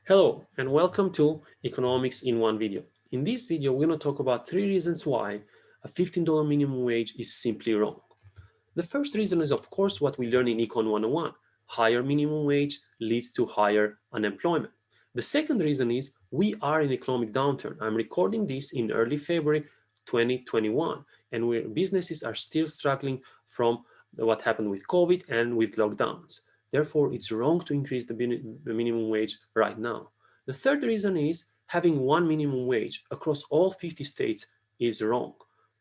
Hello and welcome to Economics in One Video. In this video, we're going to talk about 3 reasons why a $15 minimum wage is simply wrong. The first reason is, of course, what we learn in Econ 101. Higher minimum wage leads to higher unemployment. The second reason is we are in economic downturn. I'm recording this in early February 2021, and where businesses are still struggling from what happened with COVID and with lockdowns. Therefore, it's wrong to increase the minimum wage right now. The third reason is having one minimum wage across all 50 states is wrong.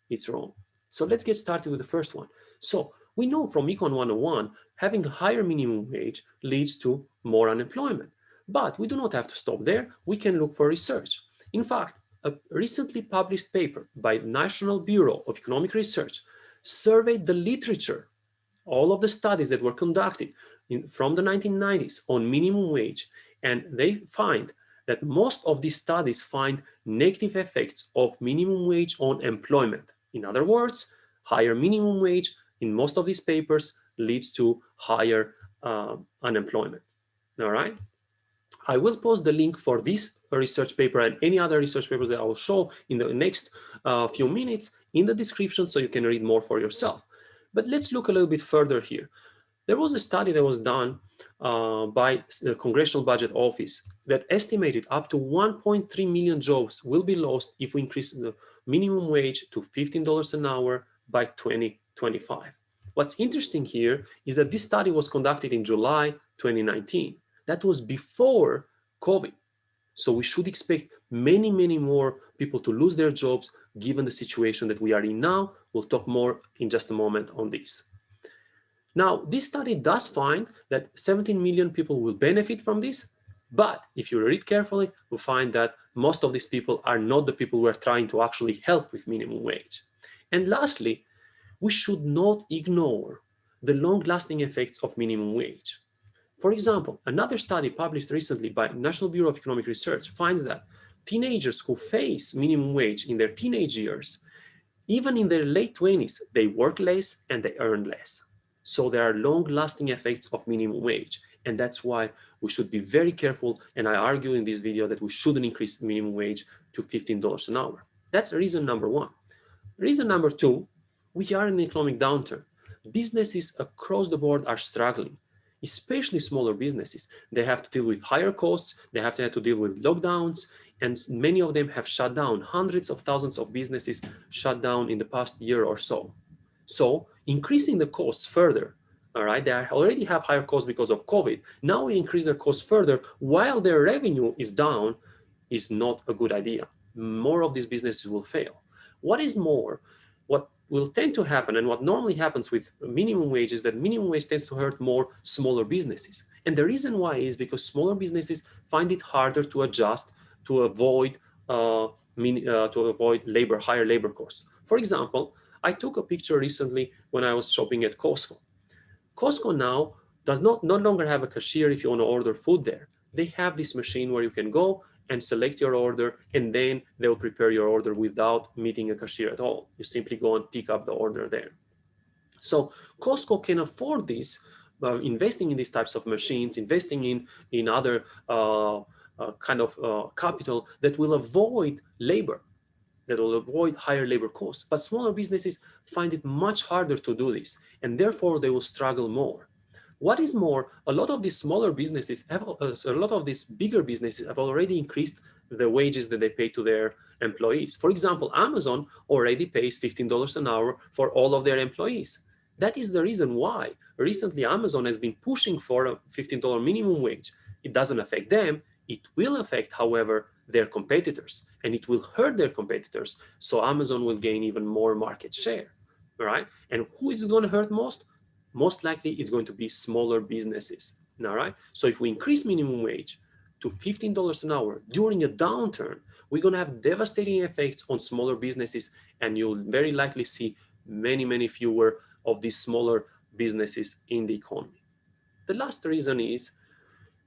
It's wrong. So let's get started with the first one. So we know from Econ 101, having a higher minimum wage leads to more unemployment. But we do not have to stop there. We can look for research. In fact, a recently published paper by National Bureau of Economic Research surveyed the literature, all of the studies that were conducted from the 1990s on minimum wage, and they find that most of these studies find negative effects of minimum wage on employment. In other words, higher minimum wage in most of these papers leads to higher unemployment. All right. I will post the link for this research paper and any other research papers that I will show in the next few minutes in the description so you can read more for yourself. But let's look a little bit further here. There was a study that was done by the Congressional Budget Office that estimated up to 1.3 million jobs will be lost if we increase the minimum wage to $15 an hour by 2025. What's interesting here is that this study was conducted in July 2019. That was before COVID. So we should expect many, many more people to lose their jobs given the situation that we are in now. We'll talk more in just a moment on this. Now, this study does find that 17 million people will benefit from this, but if you read carefully, you'll find that most of these people are not the people who are trying to actually help with minimum wage. And lastly, we should not ignore the long-lasting effects of minimum wage. For example, another study published recently by National Bureau of Economic Research finds that teenagers who face minimum wage in their teenage years, even in their late 20s, they work less and they earn less. So there are long-lasting effects of minimum wage. And that's why we should be very careful. And I argue in this video that we shouldn't increase the minimum wage to $15 an hour. That's reason number one. Reason number two, we are in an economic downturn. Businesses across the board are struggling, especially smaller businesses. They have to deal with higher costs. They have to deal with lockdowns. And many of them have shut down. Hundreds of thousands of businesses shut down in the past year or so. So increasing the costs further, all right, they already have higher costs because of COVID. Now we increase their costs further while their revenue is down is not a good idea. More of these businesses will fail. What is more, what will tend to happen and what normally happens with minimum wage is that minimum wage tends to hurt more smaller businesses. And the reason why is because smaller businesses find it harder to adjust to avoid higher labor costs. For example, I took a picture recently when I was shopping at Costco. Costco now does no longer have a cashier if you want to order food there. They have this machine where you can go and select your order, and then they'll prepare your order without meeting a cashier at all. You simply go and pick up the order there. So Costco can afford this, investing in these types of machines, investing in other capital that will avoid labor, that will avoid higher labor costs. But smaller businesses find it much harder to do this, and therefore they will struggle more. What is more, a lot of these smaller businesses, a lot of these bigger businesses have already increased the wages that they pay to their employees. For example, Amazon already pays $15 an hour for all of their employees. That is the reason why recently Amazon has been pushing for a $15 minimum wage. It doesn't affect them. It will affect, however, their competitors, and it will hurt their competitors. So Amazon will gain even more market share, all right? And who is it going to hurt most? Most likely it's going to be smaller businesses, all right? So if we increase minimum wage to $15 an hour during a downturn, we're going to have devastating effects on smaller businesses, and you'll very likely see many, many fewer of these smaller businesses in the economy. The last reason is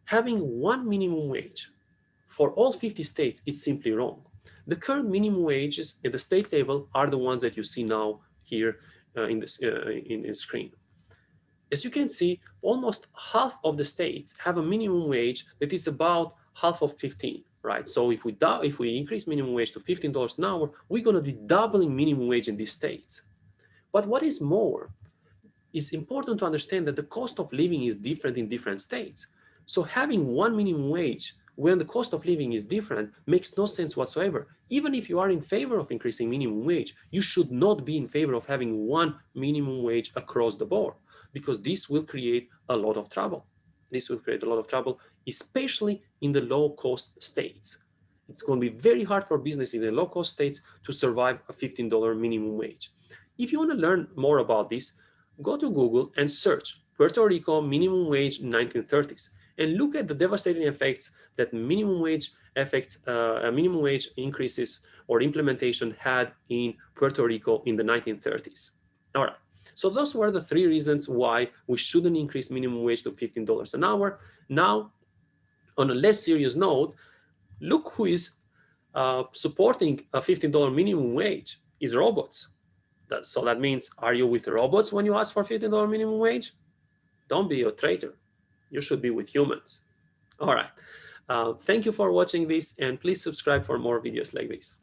having one minimum wage for all 50 states is simply wrong. The current minimum wages at the state level are the ones that you see now here in the screen. As you can see, almost half of the states have a minimum wage that is about half of 15, right? So if we increase minimum wage to $15 an hour, we're going to be doubling minimum wage in these states. But what is more, it's important to understand that the cost of living is different in different states. So having one minimum wage when the cost of living is different makes no sense whatsoever. Even if you are in favor of increasing minimum wage, you should not be in favor of having one minimum wage across the board, because this will create a lot of trouble. This will create a lot of trouble, especially in the low-cost states. It's going to be very hard for business in the low-cost states to survive a $15 minimum wage. If you want to learn more about this, go to Google and search Puerto Rico minimum wage 1930s and look at the devastating effects that minimum wage increases or implementation had in Puerto Rico in the 1930s. All right. So those were the three reasons why we shouldn't increase minimum wage to $15 an hour. Now, on a less serious note, look who is supporting a $15 minimum wage is robots. So that means, are you with robots when you ask for $15 minimum wage? Don't be a traitor. You should be with humans. All right. Thank you for watching this, and please subscribe for more videos like this.